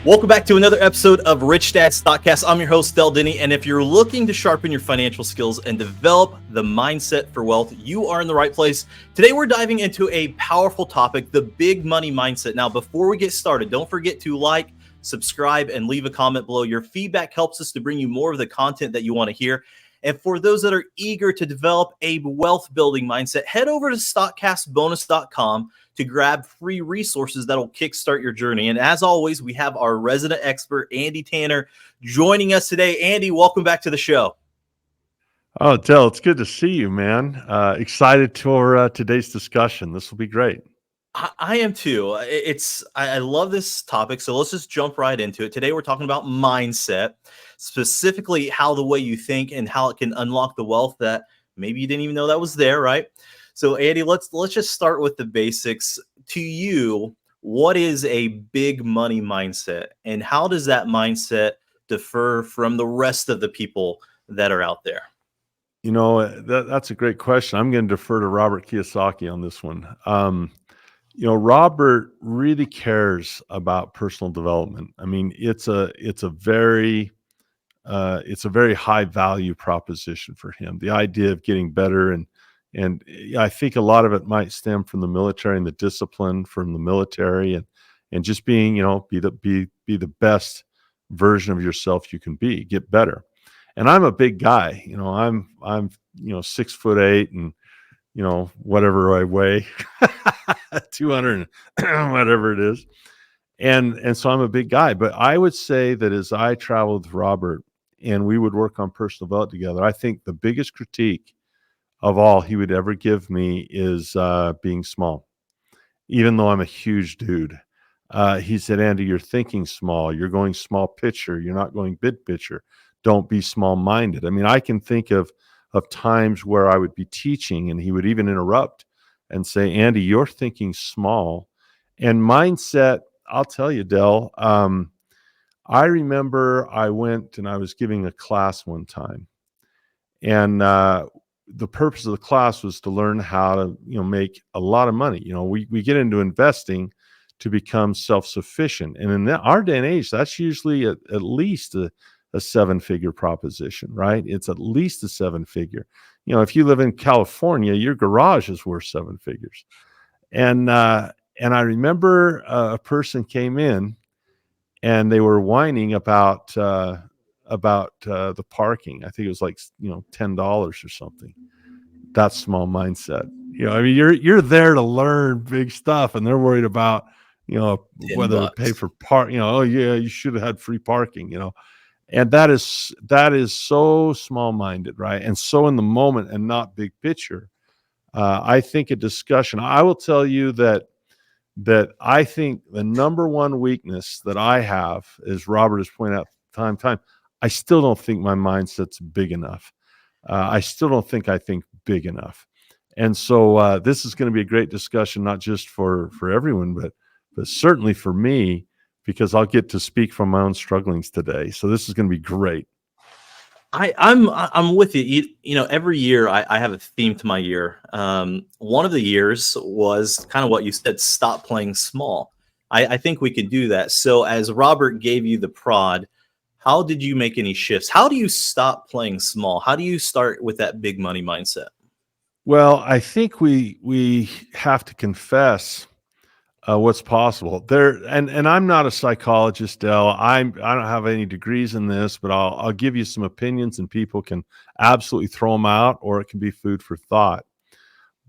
Welcome back to another episode of Rich Dad Stockcast. I'm your host, Denney, and if you're looking to sharpen your financial skills and develop the mindset for wealth, you are in the right place. Today, we're diving into a powerful topic, the big money mindset. Now, before we get started, don't forget to like, subscribe, and leave a comment below. Your feedback helps us to bring you more of the content that you want to hear. And for those that are eager to develop a wealth building mindset, head over to stockcastbonus.com to grab free resources that'll kickstart your journey. And as always, we have our resident expert, Andy Tanner, joining us today. Andy, welcome back to the show. Oh, Del, it's good to see you, man. Excited for today's discussion. This will be great. I am too. I love this topic. So let's just jump right into it. Today, we're talking about mindset, specifically how the way you think and how it can unlock the wealth that maybe you didn't even know that was there, right? So, Andy, let's just start with the basics. To you, what is a big money mindset, and how does that mindset differ from the rest of the people that are out there? You know, that's a great question. I'm going to defer to Robert Kiyosaki on this one. Robert really cares about personal development. I mean, it's a very high value proposition for him. The idea of getting better and I think a lot of it might stem from the military and the discipline from the military and just being, be the best version of yourself you can be, get better. And I'm a big guy, I'm 6'8" and, whatever I weigh, 200, whatever it is. And so I'm a big guy, but I would say that as I traveled with Robert and we would work on personal development together, I think the biggest critique of all he would ever give me is being small, even though I'm a huge dude. He said, Andy, you're thinking small. You're going small picture. You're not going big picture. Don't be small-minded. I mean, I can think of times where I would be teaching and he would even interrupt and say, Andy, you're thinking small. And mindset, I'll tell you, Del, I remember I went and I was giving a class one time. And the purpose of the class was to learn how to, make a lot of money. We get into investing to become self-sufficient. And in our day and age, that's usually at least a seven-figure proposition, right? It's at least a seven-figure. If you live in California, your garage is worth seven figures. And I remember a person came in and they were whining about the parking. I think it was like, $10 or something. That's small mindset. I mean, you're there to learn big stuff and they're worried about, whether to pay for park, oh yeah, you should have had free parking, and that is so small-minded, right? And so in the moment and not big picture. I think a discussion, I will tell you that I think the number one weakness that I have, as Robert has pointed out time, I still don't think my mindset's big enough. I still don't think I think big enough. And so this is going to be a great discussion, not just for everyone, but certainly for me, because I'll get to speak from my own strugglings today. So this is going to be great. I'm with you. Every year I have a theme to my year. One of the years was kind of what you said, stop playing small. I think we could do that. So as Robert gave you the prod, how did you make any shifts? How do you stop playing small? How do you start with that big money mindset? Well, I think we have to confess what's possible there. And I'm not a psychologist, Del. I don't have any degrees in this, but I'll give you some opinions and people can absolutely throw them out, or it can be food for thought.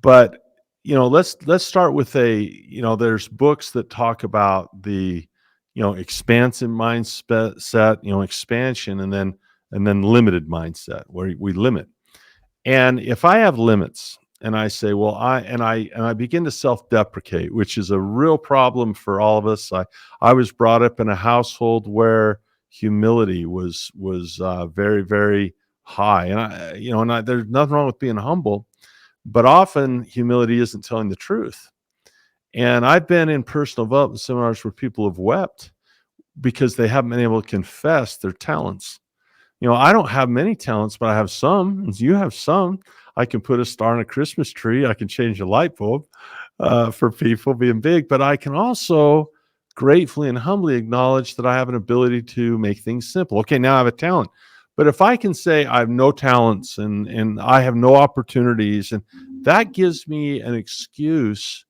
But, let's start with there's books that talk about the, expansive mindset, expansion, and then limited mindset where we limit. And if I have limits, and I say, well, I begin to self-deprecate, which is a real problem for all of us. I was brought up in a household where humility was very, very high, and there's nothing wrong with being humble, but often humility isn't telling the truth. And I've been in personal development seminars where people have wept because they haven't been able to confess their talents. I don't have many talents, but I have some. You have some. I can put a star on a Christmas tree. I can change a light bulb for people being big, but I can also gratefully and humbly acknowledge that I have an ability to make things simple. Okay, now I have a talent. But if I can say I have no talents and I have no opportunities, and that gives me an excuse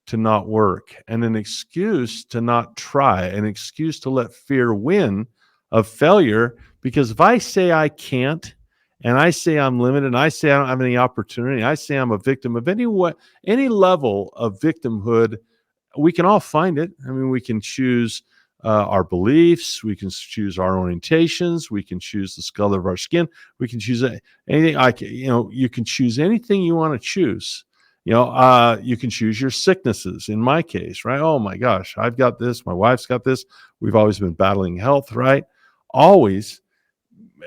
to not work and an excuse to not try, an excuse to let fear win of failure. Because if I say I can't, and I say I'm limited, and I say I don't have any opportunity, I say I'm a victim of any level of victimhood, we can all find it. I mean, we can choose our beliefs, we can choose our orientations, we can choose the color of our skin, we can choose anything. You can choose anything you want to choose. You can choose your sicknesses. In my case, right? Oh my gosh, I've got this. My wife's got this. We've always been battling health, right? Always.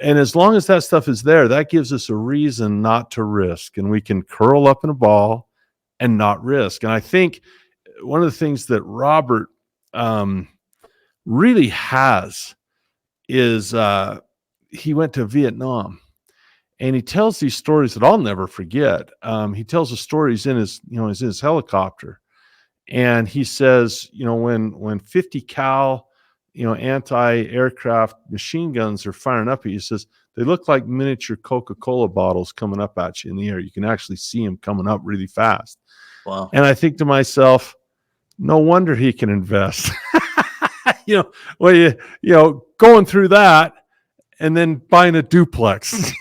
And as long as that stuff is there, that gives us a reason not to risk, and we can curl up in a ball and not risk. And I think one of the things that Robert um, really has is he went to Vietnam, and he tells these stories that I'll never forget. He tells the stories in his helicopter, and he says, when 50 cal, anti-aircraft machine guns are firing up, he says they look like miniature Coca-Cola bottles coming up at you in the air. You can actually see them coming up really fast. Wow. And I think to myself, no wonder he can invest. Going through that and then buying a duplex.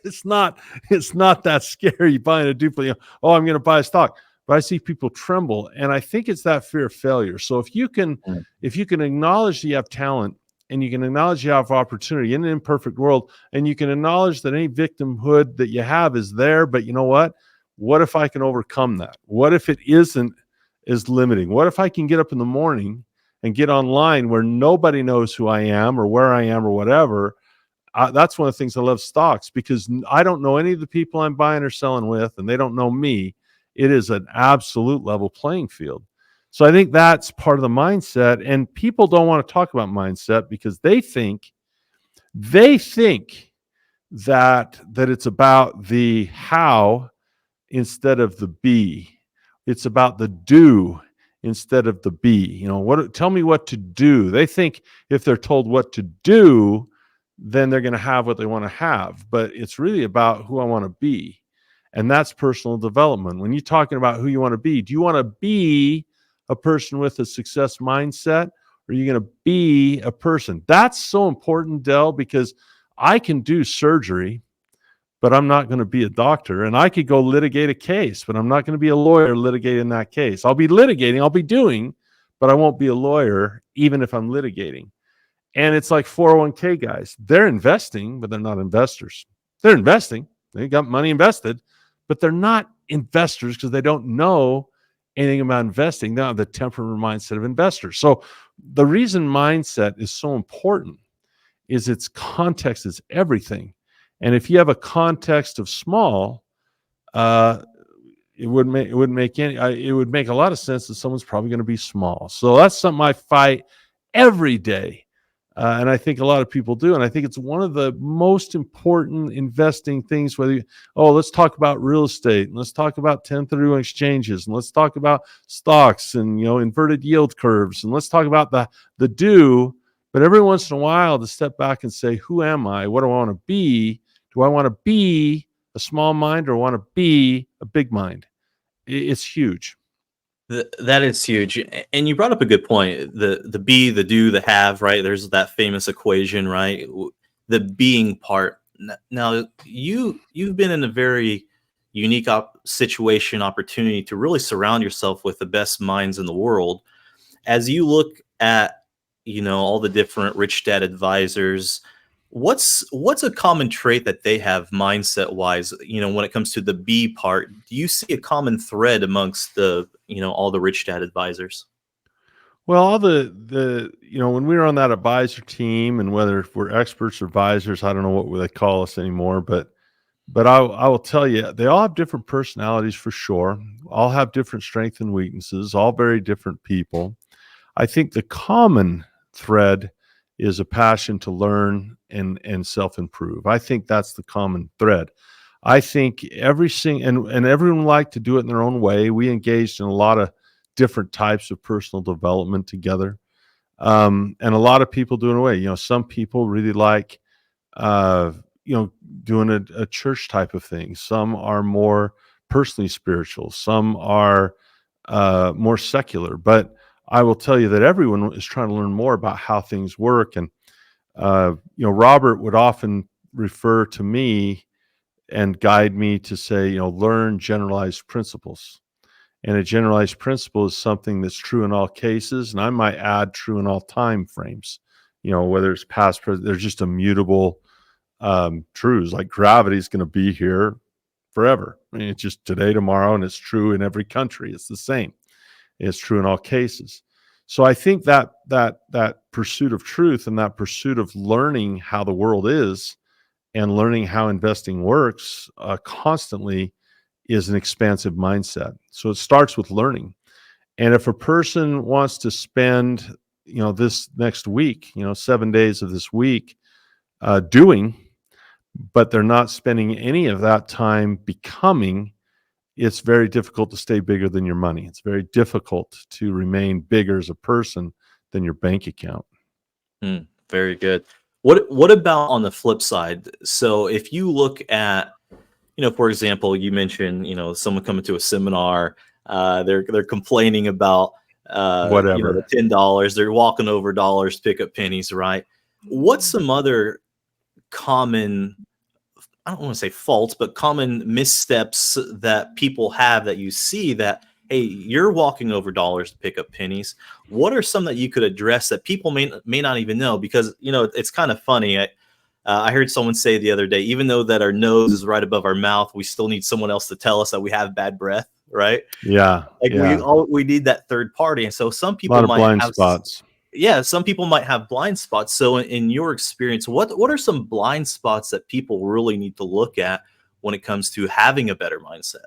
it's not that scary buying a duplex. I'm going to buy a stock. But I see people tremble, and I think it's that fear of failure. So if you can acknowledge that you have talent, and you can acknowledge you have opportunity in an imperfect world, and you can acknowledge that any victimhood that you have is there, but you know what? What if I can overcome that? What if it isn't as limiting? What if I can get up in the morning and get online where nobody knows who I am or where I am or whatever? That's one of the things I love stocks, because I don't know any of the people I'm buying or selling with, and they don't know me. It is an absolute level playing field. So I think that's part of the mindset. And people don't want to talk about mindset because they think that it's about the how instead of the be. It's about the do instead of the be. Tell me what to do. They think if they're told what to do, then they're going to have what they want to have. But it's really about who I want to be. And that's personal development. When you're talking about who you want to be, do you want to be a person with a success mindset, or are you going to be a person? That's so important, Del, because I can do surgery, but I'm not going to be a doctor. And I could go litigate a case, but I'm not going to be a lawyer litigating that case. I'll be litigating, I'll be doing, but I won't be a lawyer, even if I'm litigating. And it's like 401k guys. They're investing, but they're not investors. They're investing. They got money invested, but they're not investors because they don't know anything about investing. They don't have the temperament mindset of investors. So the reason mindset is so important is its context is everything. And if you have a context of small, it would make a lot of sense that someone's probably going to be small. So that's something I fight every day. And I think a lot of people do. And I think it's one of the most important investing things, let's talk about real estate, and let's talk about 1031 exchanges, and let's talk about stocks and, inverted yield curves. And let's talk about the do, but every once in a while to step back and say, who am I? What do I want to be? Do I want to be a small mind, or want to be a big mind? It's huge. That is huge, and you brought up a good point. The be, the do, the have. Right? There's that famous equation, right? The being part. Now, you've been in a very unique opportunity to really surround yourself with the best minds in the world. As you look at all the different rich dad advisors, what's a common trait that they have mindset wise, when it comes to the B part? Do you see a common thread amongst all the rich dad advisors? Well, all when we were on that advisor team, and whether we're experts or advisors, I don't know what they call us anymore, but I will tell you, they all have different personalities for sure. All have different strengths and weaknesses, all very different people. I think the common thread is a passion to learn and self-improve. I think that's the common thread. I think and everyone liked to do it in their own way. We engaged in a lot of different types of personal development together. And a lot of people doing away. Some people really like, uh, doing a church type of thing. Some are more personally spiritual. Some are more secular. But I will tell you that everyone is trying to learn more about how things work. And Robert would often refer to me and guide me to say, learn generalized principles. And a generalized principle is something that's true in all cases, and I might add true in all time frames. Whether it's past, present, there's just immutable truths. Like gravity is going to be here forever. I mean, it's just today, tomorrow, and it's true in every country. It's the same. It's true in all cases. So I think that pursuit of truth and that pursuit of learning how the world is and learning how investing works constantly is an expansive mindset. So it starts with learning. And if a person wants to spend, this next week, 7 days of this week doing, but they're not spending any of that time becoming, it's very difficult to stay bigger than your money. It's very difficult to remain bigger as a person than your bank account. Very good. What about on the flip side? So if you look at, for example, you mentioned, someone coming to a seminar, they're complaining about, Whatever. the $10, they're walking over dollars, pick up pennies, right? What's some other common, I don't want to say faults, but common missteps that people have that you see that, hey, you're walking over dollars to pick up pennies. What are some that you could address that people may not even know? Because, it's kind of funny. I heard someone say the other day, even though that our nose is right above our mouth, we still need someone else to tell us that we have bad breath, right? Yeah. Like Yeah. we need that third party. And so some A lot people of might blind have, spots. some people might have blind spots. So in your experience, what are some blind spots that people really need to look at when it comes to having a better mindset?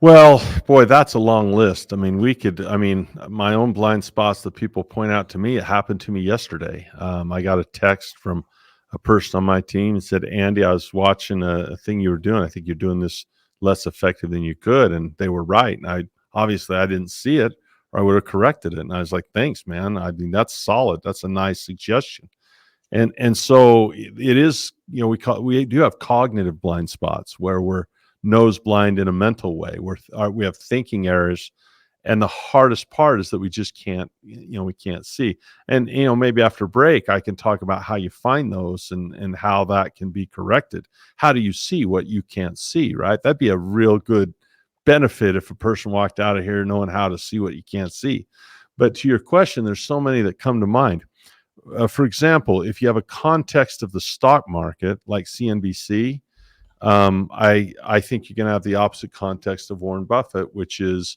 Well, boy, that's a long list. I mean, my own blind spots that people point out to me, it happened to me yesterday. I got a text from a person on my team and said, Andy, I was watching a thing you were doing. I think you're doing this less effective than you could. And they were right. And I didn't see it, or I would have corrected it. And I was like, thanks, man. I mean, that's solid. That's a nice suggestion. And so it is, we do have cognitive blind spots where we're nose blind in a mental way, where we have thinking errors. And the hardest part is that we just can't, we can't see. And, maybe after break, I can talk about how you find those and how that can be corrected. How do you see what you can't see, right? That'd be a real good benefit if a person walked out of here knowing how to see what you can't see. But to your question, there's so many that come to mind. For example, if you have a context of the stock market like CNBC, I think you're going to have the opposite context of Warren Buffett, which is,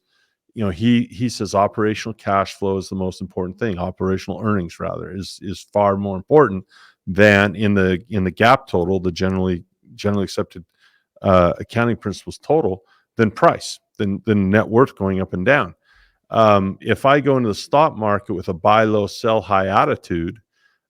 he says operational cash flow is the most important thing. Operational earnings, rather, is far more important than in the gap total, the generally accepted accounting principles total, than price, than net worth going up and down. If I go into the stock market with a buy low, sell high attitude,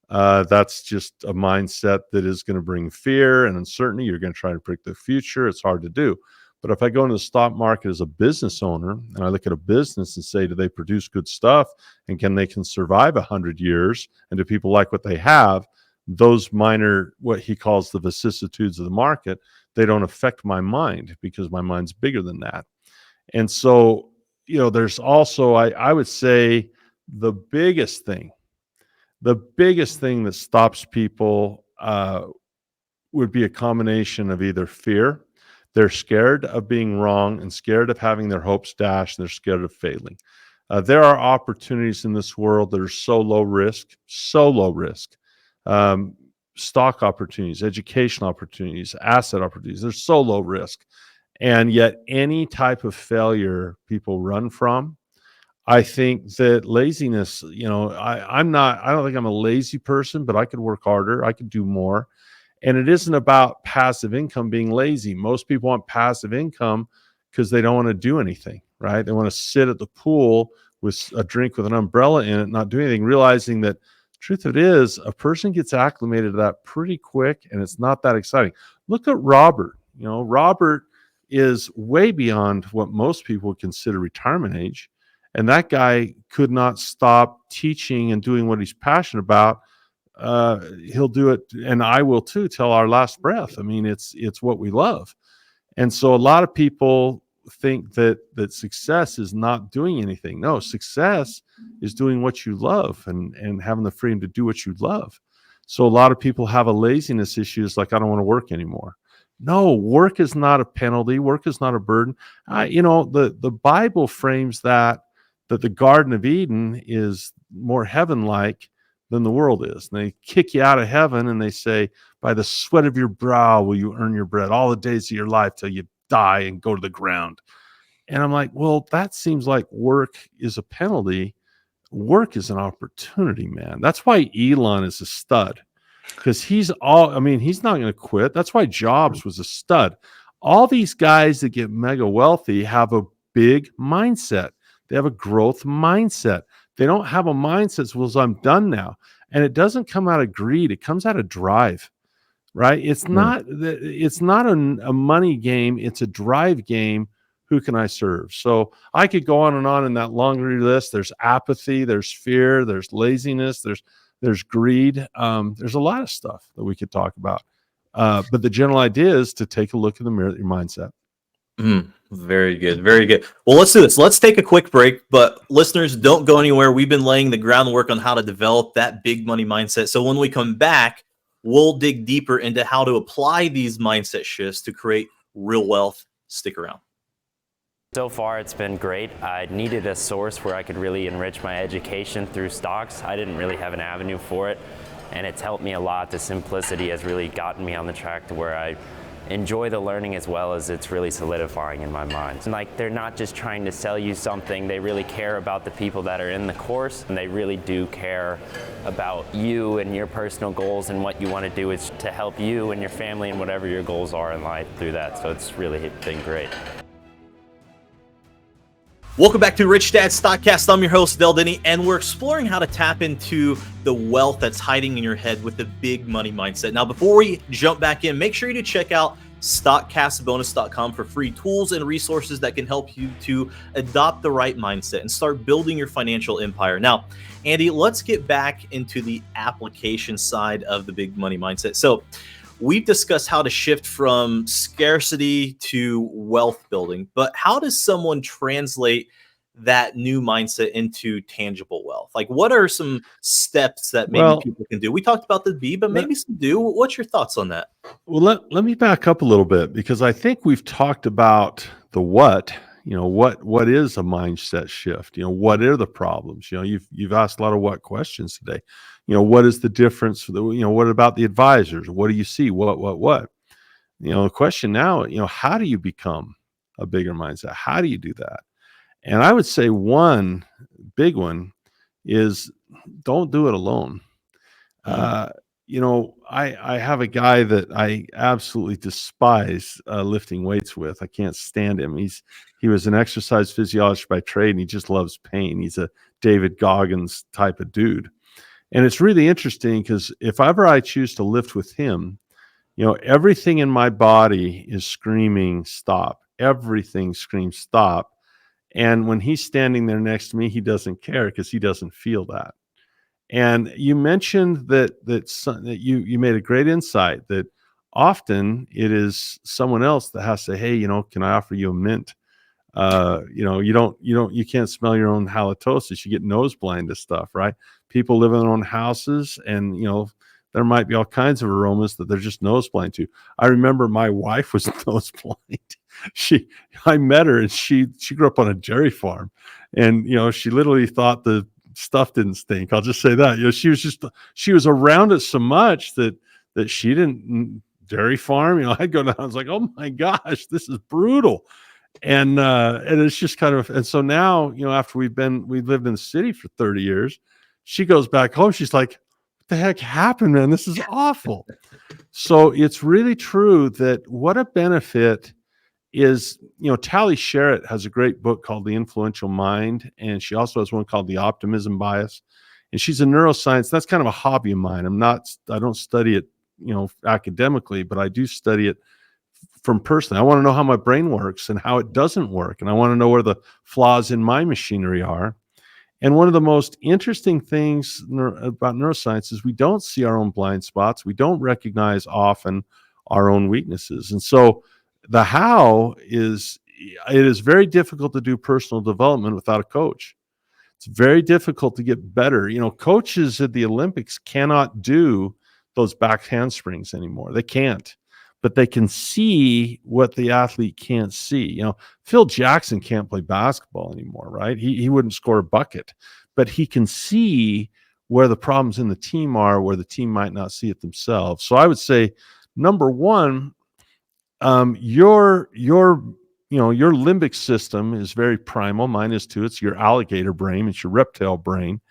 that's just a mindset that is going to bring fear and uncertainty. You're going to try to predict the future. It's hard to do. But if I go into the stock market as a business owner and I look at a business and say, do they produce good stuff and can survive 100 years? And do people like what they have? Those minor, what he calls the vicissitudes of the market, they don't affect my mind because my mind's bigger than that. And so, there's also, I would say the biggest thing that stops people would be a combination of either fear. They're scared of being wrong and scared of having their hopes dashed, and they're scared of failing. There are opportunities in this world that are so low risk. Stock opportunities, education opportunities, asset opportunities, they're so low risk. And yet any type of failure people run from. I think that laziness, I don't think I'm a lazy person, but I could work harder. I could do more. And it isn't about passive income being lazy. Most people want passive income because they don't want to do anything, right? They want to sit at the pool with a drink with an umbrella in it, not do anything, realizing that truth of it is a person gets acclimated to that pretty quick and it's not that exciting. Look at Robert. Robert is way beyond what most people would consider retirement age. And that guy could not stop teaching and doing what he's passionate about. He'll do it, and I will too, till our last breath. I mean, it's what we love. And so a lot of people think that success is not doing anything. No, success is doing what you love and having the freedom to do what you love. So a lot of people have a laziness issue. It's like, I don't want to work anymore. No, work is not a penalty. Work is not a burden. The Bible frames that the Garden of Eden is more heaven-like than the world is. And they kick you out of heaven and they say, by the sweat of your brow will you earn your bread all the days of your life till you die and go to the ground. And I'm like, well, that seems like work is a penalty. Work is an opportunity, man. That's why Elon is a stud, because he's not going to quit. That's why Jobs was a stud. All these guys that get mega wealthy have a big mindset. They have a growth mindset. They don't have a mindset, well, I'm done now. And it doesn't come out of greed. It comes out of drive, right? It's not a money game. It's a drive game. Who can I serve? So I could go on and on in that laundry list. There's apathy, there's fear, there's laziness, there's greed. There's a lot of stuff that we could talk about. But the general idea is to take a look in the mirror at your mindset. Very good. Very good. Well, let's do this. Let's take a quick break, but listeners, don't go anywhere. We've been laying the groundwork on how to develop that big money mindset. So when we come back, we'll dig deeper into how to apply these mindset shifts to create real wealth. Stick around. So far, it's been great. I needed a source where I could really enrich my education through stocks. I didn't really have an avenue for it, and it's helped me a lot. The simplicity has really gotten me on the track to where I enjoy the learning as well as it's really solidifying in my mind. And like, they're not just trying to sell you something, they really care about the people that are in the course, and they really do care about you and your personal goals, and what you want to do is to help you and your family and whatever your goals are in life through that. So it's really been great. Welcome back to Rich Dad Stockcast. I'm your host, Denney, and we're exploring how to tap into the wealth that's hiding in your head with the big money mindset. Now, before we jump back in, make sure you check out stockcastbonus.com for free tools and resources that can help you to adopt the right mindset and start building your financial empire. Now, Andy, let's get back into the application side of the big money mindset. So we've discussed how to shift from scarcity to wealth building, but how does someone translate that new mindset into tangible wealth? Like, what are some steps that maybe people can do? We talked about the be, but maybe some do. What's your thoughts on that? Well, let me back up a little bit, because I think we've talked about the what. What is a mindset shift? What are the problems? You've asked a lot of what questions today. What is the difference? What about the advisors? What do you see? What? The question now, how do you become a bigger mindset? How do you do that? And I would say one big one is, don't do it alone. I have a guy that I absolutely despise lifting weights with. I can't stand him. He was an exercise physiologist by trade, and he just loves pain. He's a David Goggins type of dude. And it's really interesting, because if ever I choose to lift with him, everything in my body is screaming, stop. Everything screams, stop. And when he's standing there next to me, he doesn't care, because he doesn't feel that. And you mentioned that you made a great insight that often it is someone else that has to say, hey, can I offer you a mint? You can't smell your own halitosis. You get nose blind to stuff, right? People live in their own houses, and there might be all kinds of aromas that they're just nose blind to. I remember my wife was nose blind. I met her, and she grew up on a dairy farm, and she literally thought the stuff didn't stink. I'll just say that. She was around it so much that she didn't. Dairy farm, I'd go down, I was like, oh my gosh, this is brutal. And it's just kind of, and so now, after we've lived in the city for 30 years, she goes back home. She's like, what the heck happened, man? This is awful. So it's really true that what a benefit is, Tali Sherritt has a great book called The Influential Mind. And she also has one called The Optimism Bias. And she's a neuroscience. That's kind of a hobby of mine. I don't study it, academically, but I do study it from personally. I want to know how my brain works and how it doesn't work. And I want to know where the flaws in my machinery are. And one of the most interesting things about neuroscience is we don't see our own blind spots. We don't recognize often our own weaknesses. And so the how is, it is very difficult to do personal development without a coach. It's very difficult to get better. Coaches at the Olympics cannot do those back handsprings anymore. They can't, but they can see what the athlete can't see. Phil Jackson can't play basketball anymore, right? He wouldn't score a bucket, but he can see where the problems in the team are, where the team might not see it themselves. So I would say, number one, your limbic system is very primal. Mine is too. It's your alligator brain. It's your reptile brain.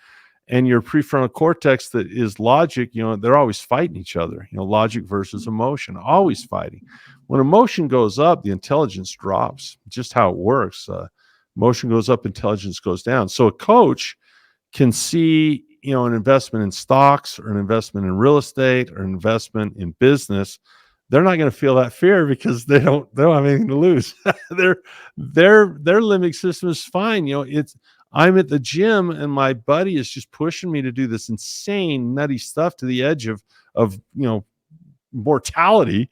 And your prefrontal cortex that is logic, they're always fighting each other. Logic versus emotion, always fighting. When emotion goes up, the intelligence drops. Just how it works. Emotion goes up, intelligence goes down. So a coach can see, an investment in stocks or an investment in real estate or an investment in business. They're not going to feel that fear because they don't have anything to lose. their limbic system is fine. I'm at the gym and my buddy is just pushing me to do this insane nutty stuff to the edge of mortality.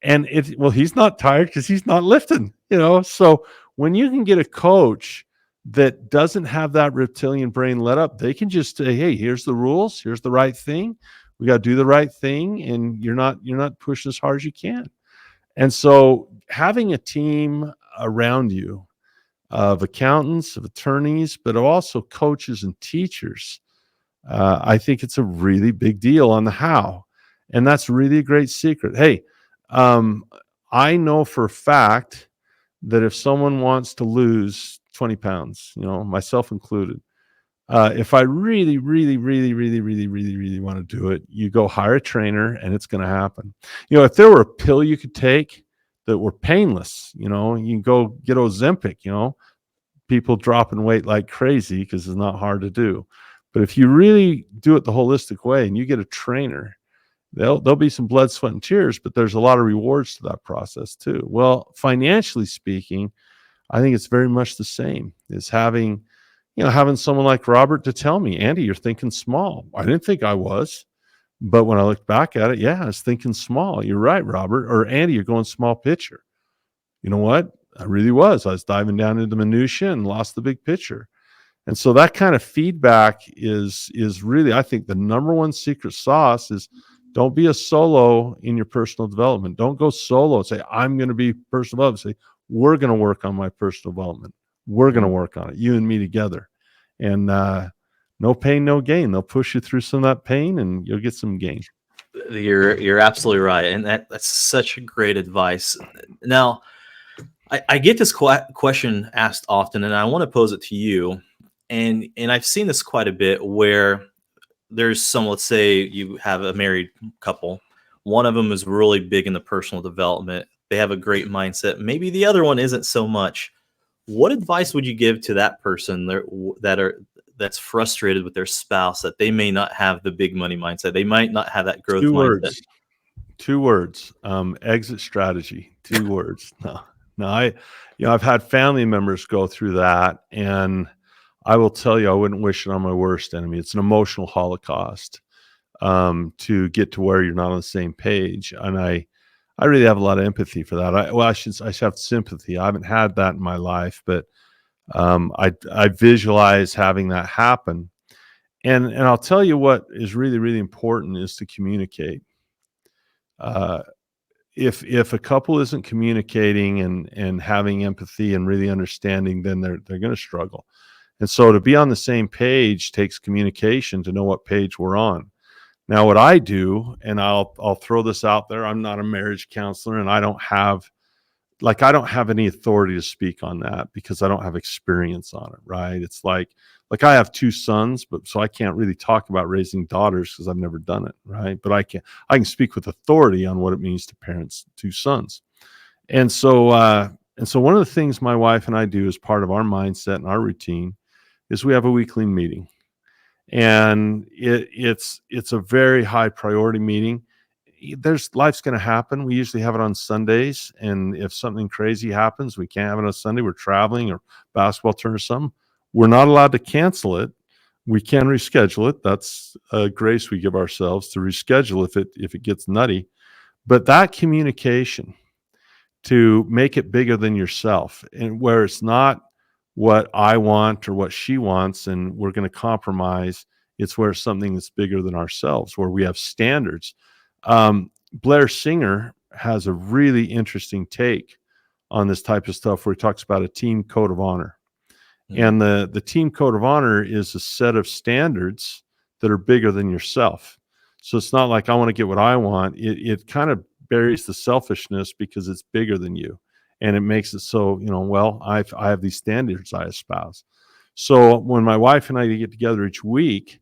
And he's not tired because he's not lifting, So when you can get a coach that doesn't have that reptilian brain let up, they can just say, hey, here's the rules. Here's the right thing. We got to do the right thing. And you're not pushing as hard as you can. And so having a team around you of accountants, of attorneys, but also coaches and teachers, I think it's a really big deal on the how. And that's really a great secret. Hey, I know for a fact that if someone wants to lose 20 pounds, myself included, if I really, really, really, really, really, really, really want to do it, you go hire a trainer and it's going to happen. If there were a pill you could take that were painless, you can go get Ozempic, people dropping weight like crazy because it's not hard to do. But if you really do it the holistic way and you get a trainer, there'll be some blood, sweat, and tears, but there's a lot of rewards to that process too. Well, financially speaking, I think it's very much the same as having someone like Robert to tell me, Andy, you're thinking small. I didn't think I was. But when I looked back at it, yeah, I was thinking small. You're right, Robert. Or Andy, you're going small picture. You know what? I really was. I was diving down into minutia and lost the big picture. And so that kind of feedback is really, I think, the number one secret sauce is don't be a solo in your personal development. Don't go solo and say, I'm going to be personal development. Say, we're going to work on my personal development. We're going to work on it, you and me together. And no pain, no gain. They'll push you through some of that pain and you'll get some gain. You're absolutely right. And that's such great advice. Now, I get this question asked often, and I want to pose it to you. And I've seen this quite a bit where there's some, let's say you have a married couple. One of them is really big in the personal development. They have a great mindset. Maybe the other one isn't so much. What advice would you give to that person that's frustrated with their spouse, that they may not have the big money mindset? They might not have that growth mindset. Two words. Exit strategy. 2 words. No, I've had family members go through that, and I will tell you, I wouldn't wish it on my worst enemy. It's an emotional holocaust to get to where you're not on the same page. And I really have a lot of empathy for that. I should have sympathy. I haven't had that in my life, but I visualize having that happen. And I'll tell you what is really, really important is to communicate. If a couple isn't communicating and having empathy and really understanding, then they're going to struggle. And so to be on the same page takes communication to know what page we're on. Now, what I do, and I'll throw this out there, I'm not a marriage counselor, and I don't have any authority to speak on that because I don't have experience on it, right? It's like I have 2 sons, but so I can't really talk about raising daughters because I've never done it, right? But I can speak with authority on what it means to parent 2 sons. And so one of the things my wife and I do as part of our mindset and our routine is we have a weekly meeting. And it's a very high priority meeting. life's going to happen. We usually have it on Sundays, and if something crazy happens, we can't have it on Sunday. We're traveling or basketball tournament or something. We're not allowed to cancel it. We can reschedule it. That's a grace we give ourselves to reschedule if it gets nutty. But that communication to make it bigger than yourself, and where it's not what I want or what she wants, and we're going to compromise. It's where it's something that's bigger than ourselves, where we have standards. Blair Singer has a really interesting take on this type of stuff where he talks about a team code of honor. And the team code of honor is a set of standards that are bigger than yourself. So it's not like I want to get what I want. It kind of buries the selfishness because it's bigger than you. And it makes it so, well, I have these standards I espouse. So when my wife and I get together each week,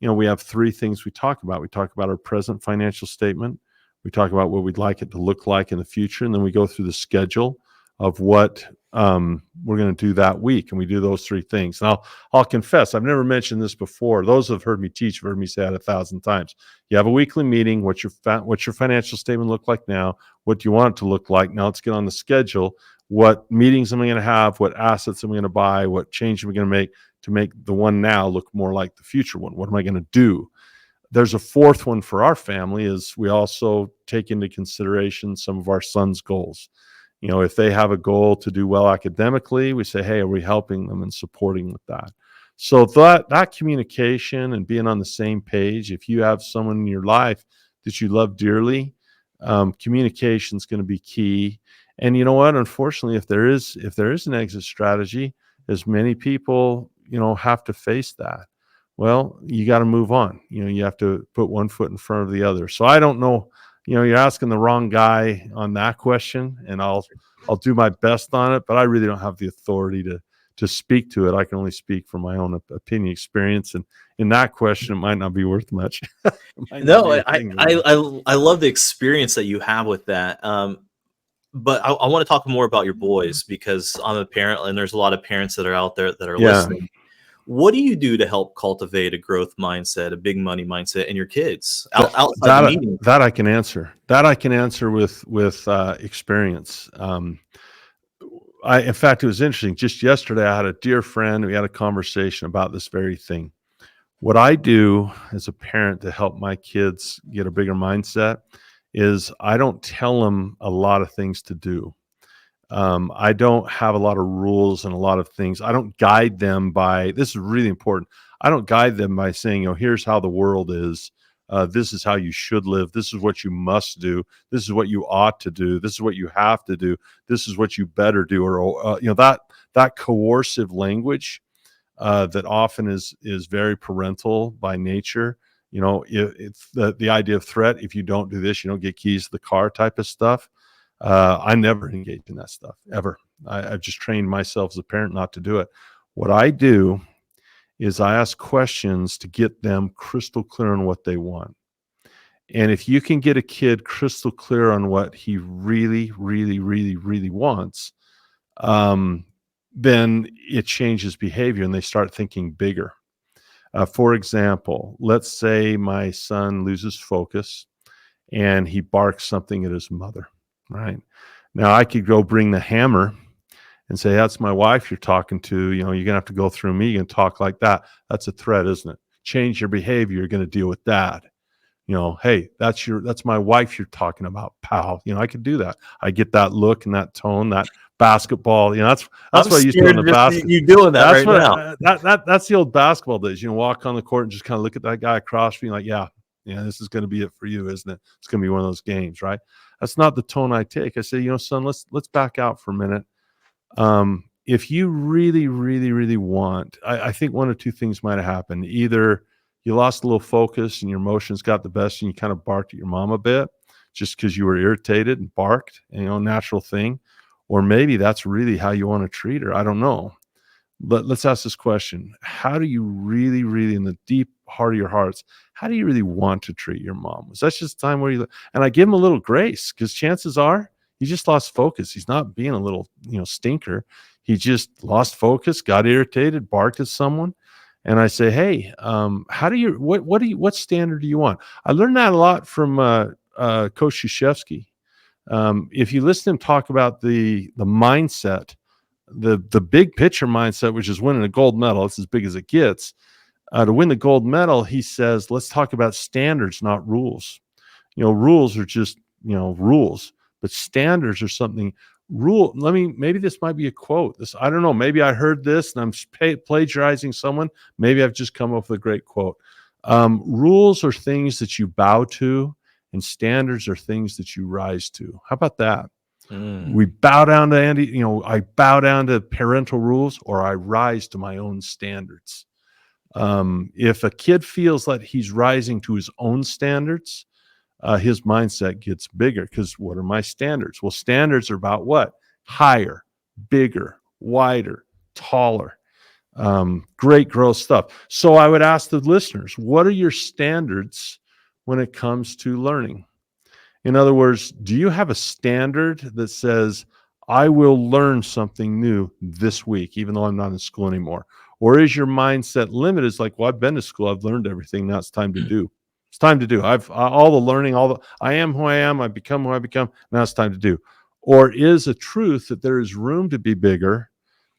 we have three things we talk about. We talk about our present financial statement. We talk about what we'd like it to look like in the future. And then we go through the schedule of what we're going to do that week. And we do those three things. And I'll confess, I've never mentioned this before. Those who have heard me teach have heard me say it 1,000 times. You have a weekly meeting. What's your financial statement look like now? What do you want it to look like? Now let's get on the schedule. What meetings am I going to have? What assets am I going to buy? What change am I going to make the one now look more like the future one? What am I going to do? There's a fourth one for our family is we also take into consideration some of our sons' goals. If they have a goal to do well academically, we say, hey, are we helping them and supporting with that? So that communication and being on the same page, if you have someone in your life that you love dearly, communication is going to be key. And you know what? Unfortunately, if there is an exit strategy, as many people, have to face that. Well, you got to move on. You have to put one foot in front of the other. So I don't know. You're asking the wrong guy on that question, and I'll do my best on it, but I really don't have the authority to speak to it. I can only speak from my own opinion, experience, and in that question, it might not be worth much. No, I love the experience that you have with that. But I want to talk more about your boys because I'm a parent, and there's a lot of parents that are out there that are listening. What do you do to help cultivate a growth mindset, a big money mindset in your kids outside the meeting? That I can answer. That I can answer with experience. In fact, it was interesting. Just yesterday, I had a dear friend. We had a conversation about this very thing. What I do as a parent to help my kids get a bigger mindset is I don't tell them a lot of things to do. I don't have a lot of rules and a lot of things. I don't guide them by, this is really important. I don't guide them by saying, here's how the world is. This is how you should live. This is what you must do. This is what you ought to do. This is what you have to do. This is what you better do. Or, that coercive language that often is very parental by nature. It's the idea of threat. If you don't do this, you don't get keys to the car type of stuff. I never engage in that stuff ever. I've just trained myself as a parent not to do it. What I do is I ask questions to get them crystal clear on what they want. And if you can get a kid crystal clear on what he really, really, really, really wants, then it changes behavior and they start thinking bigger. For example, let's say my son loses focus and he barks something at his mother. Right. Now I could go bring the hammer and say, that's my wife you're talking to. You're going to have to go through me. You can talk like that. That's a threat, isn't it? Change your behavior. You're going to deal with that. Hey, that's my wife you're talking about, pal. I could do that. I get that look and that tone, that basketball. That's what I used to do in the basketball. You doing that that's right now. That's the old basketball days. Walk on the court and just kind of look at that guy across me like, yeah, this is going to be it for you, isn't it? It's going to be one of those games, right? That's not the tone I take. I say, son, let's back out for a minute. If you really, really, really want, I think one or two things might have happened. Either you lost a little focus and your emotions got the best and you kind of barked at your mom a bit just because you were irritated and barked, natural thing. Or maybe that's really how you want to treat her. I don't know. But let's ask this question. How do you really, really, in the deep heart of your hearts, how do you really want to treat your mom? Was that just a time where and I give him a little grace because chances are he just lost focus. He's not being a little, stinker. He just lost focus, got irritated, barked at someone. And I say, hey, what standard do you want? I learned that a lot from Coach Krzyzewski. If you listen to him talk about the mindset, the big picture mindset, which is winning a gold medal, it's as big as it gets. To win the gold medal, he says, let's talk about standards, not rules. Rules are just, rules, but standards are something. Maybe this might be a quote. I don't know. Maybe I heard this and I'm plagiarizing someone. Maybe I've just come up with a great quote. Rules are things that you bow to, and standards are things that you rise to. How about that? We bow down to Andy. I bow down to parental rules, or I rise to my own standards. If a kid feels like he's rising to his own standards, his mindset gets bigger, because what are my standards? Well, standards are about what? Higher, bigger, wider, taller. Great growth stuff. So I would ask the listeners, what are your standards when it comes to learning? In other words, do you have a standard that says, I will learn something new this week, even though I'm not in school anymore? Or is your mindset limited? It's like, well, I've been to school, I've learned everything, now it's time to do. It's time to do. All the learning, I am who I am, I become who I become, now it's time to do. Or is a truth that there is room to be bigger?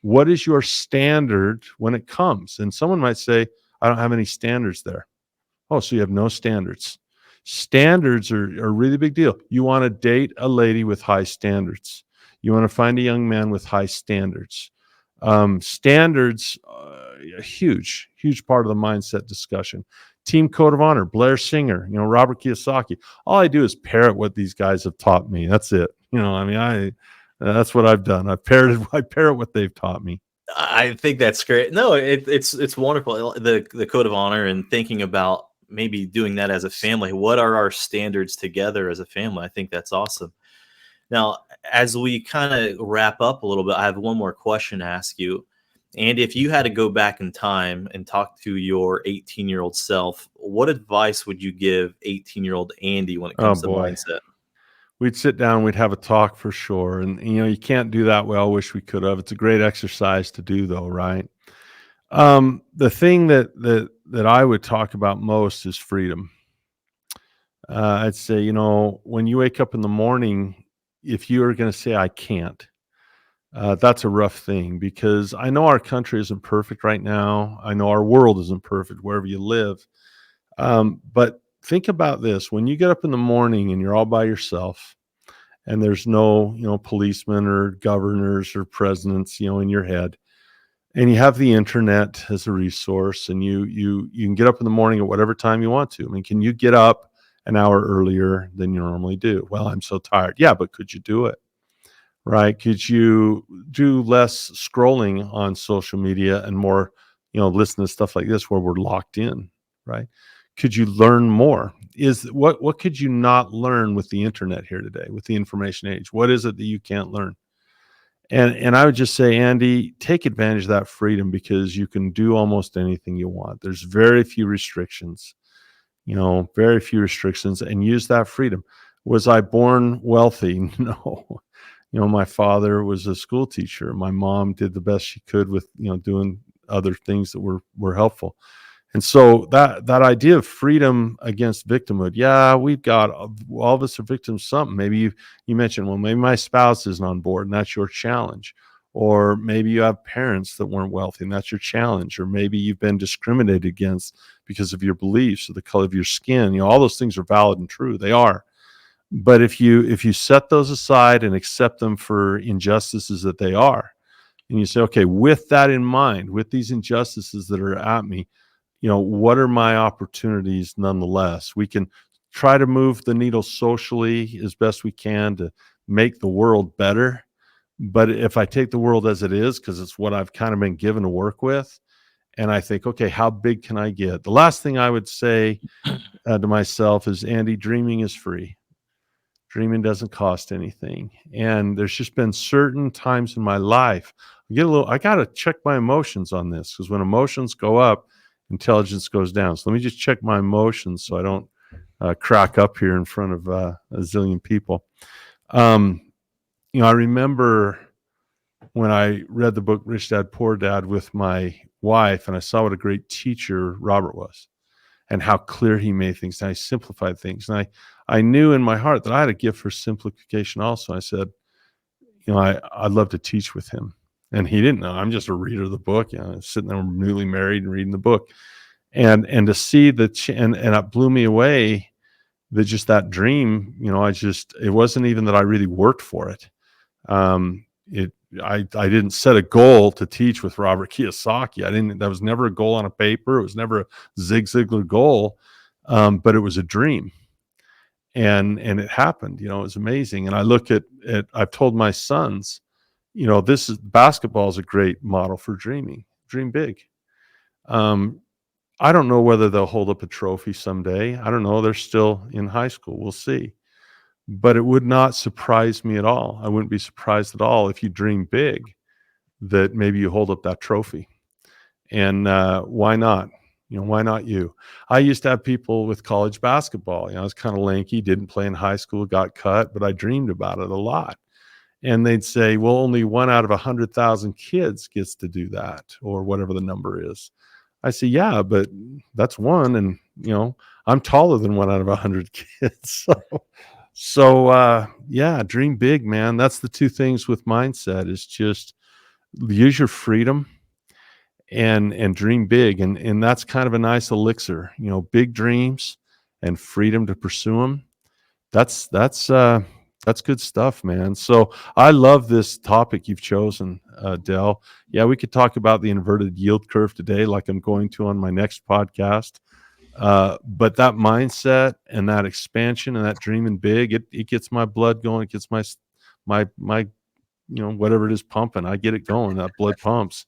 What is your standard when it comes? And someone might say, I don't have any standards there. Oh, so you have no standards. Standards are a really big deal. You want to date a lady with high standards. You want to find a young man with high standards. Standards, a huge part of the mindset discussion. Team code of honor, Blair Singer, Robert Kiyosaki. All I do is parrot what these guys have taught me. That's it. That's what I've done. I parrot what they've taught me. I think that's great. No, it's wonderful. The code of honor, and thinking about maybe doing that as a family. What are our standards together as a family? I think that's awesome. Now, as we kind of wrap up a little bit, I have one more question to ask you. And if you had to go back in time and talk to your 18-year-old self, what advice would you give 18-year-old Andy when it comes to mindset? We'd sit down, we'd have a talk for sure. And, you can't do that well. I wish we could have. It's a great exercise to do, though, right? The thing that I would talk about most is freedom. I'd say, when you wake up in the morning, if you are going to say, I can't, that's a rough thing, because I know our country isn't perfect right now. I know our world isn't perfect wherever you live. But think about this. When you get up in the morning and you're all by yourself, and there's no, policemen or governors or presidents, in your head, and you have the internet as a resource, and you can get up in the morning at whatever time you want to. I mean, can you get up an hour earlier than you normally do? Well, I'm so tired. Yeah, but could you do it? Right? Could you do less scrolling on social media and more, listen to stuff like this where we're locked in, right? Could you learn more? What could you not learn with the internet here today, with the information age? What is it that you can't learn? And I would just say, Andy, take advantage of that freedom, because you can do almost anything you want. There's very few restrictions, very few restrictions, and use that freedom. Was I born wealthy? No. My father was a school teacher. My mom did the best she could with, doing other things that were helpful. And so that idea of freedom against victimhood, yeah, we've got, all of us are victims of something. Maybe you mentioned, well, maybe my spouse isn't on board, and that's your challenge. Or maybe you have parents that weren't wealthy, and that's your challenge. Or maybe you've been discriminated against because of your beliefs or the color of your skin. All those things are valid and true. They are. But if you set those aside and accept them for injustices that they are, and you say, okay, with that in mind, with these injustices that are at me, what are my opportunities nonetheless? We can try to move the needle socially as best we can to make the world better. But if I take the world as it is, because it's what I've kind of been given to work with, and I think, okay, how big can I get? The last thing I would say to myself is, Andy, dreaming is free. Dreaming doesn't cost anything. And there's just been certain times in my life, I got to check my emotions on this, because when emotions go up, intelligence goes down. So let me just check my emotions so I don't crack up here in front of a zillion people. I remember when I read the book Rich Dad, Poor Dad with my wife, and I saw what a great teacher Robert was, and how clear he made things, and I simplified things. And I knew in my heart that I had a gift for simplification also. I said, I'd love to teach with him. And he didn't know. I'm just a reader of the book. Sitting there newly married and reading the book. And to see and it blew me away that just that dream, it wasn't even that I really worked for it. I didn't set a goal to teach with Robert Kiyosaki. That was never a goal on a paper. It was never a Zig Ziglar goal. But it was a dream. And it happened, it was amazing. And I look at I've told my sons, basketball is a great model for dreaming. Dream big. I don't know whether they'll hold up a trophy someday. I don't know. They're still in high school. We'll see. But it would not surprise me at all. I wouldn't be surprised at all if you dream big that maybe you hold up that trophy. And why not? Why not you? I used to have people with college basketball. I was kind of lanky, didn't play in high school, got cut, but I dreamed about it a lot. And they'd say, well, only 1 out of 100,000 kids gets to do that, or whatever the number is. I say, yeah, but that's one. And, I'm taller than 1 out of 100 kids. So yeah, dream big, man. That's the two things with mindset is just use your freedom and dream big. And that's kind of a nice elixir, big dreams and freedom to pursue them. That's good stuff, man. So I love this topic you've chosen, Del. Yeah, we could talk about the inverted yield curve today, like I'm going to on my next podcast. But that mindset and that expansion and that dreaming big, it gets my blood going. It gets my whatever it is pumping. I get it going. That blood pumps,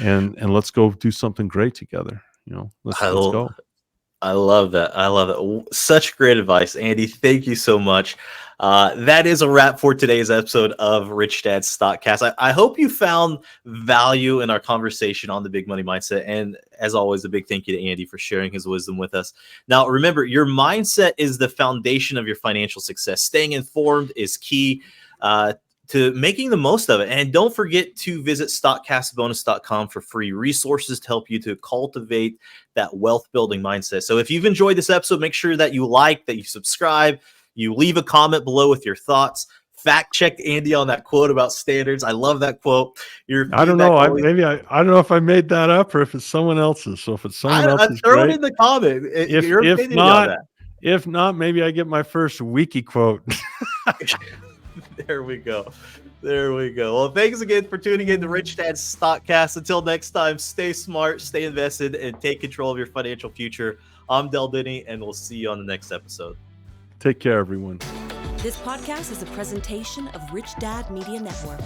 and let's go do something great together. Let's go. I love that. I love it. Such great advice, Andy. Thank you so much. That is a wrap for today's episode of Rich Dad Stockcast. I hope you found value in our conversation on the big money mindset. And as always, a big thank you to Andy for sharing his wisdom with us. Now, remember, your mindset is the foundation of your financial success. Staying informed is key to making the most of it. And don't forget to visit stockcastbonus.com for free resources to help you to cultivate that wealth building mindset. So if you've enjoyed this episode, make sure that you like, that you subscribe, you leave a comment below with your thoughts. Fact check Andy on that quote about standards. I love that quote. I don't know. I don't know if I made that up or if it's someone else's. So if it's someone else's, throw great. it in the comment. If not, maybe I get my first wiki quote. There we go. Well, thanks again for tuning in to Rich Dad Stockcast. Until next time, stay smart, stay invested, and take control of your financial future. I'm Denney, and we'll see you on the next episode. Take care, everyone. This podcast is a presentation of Rich Dad Media Network.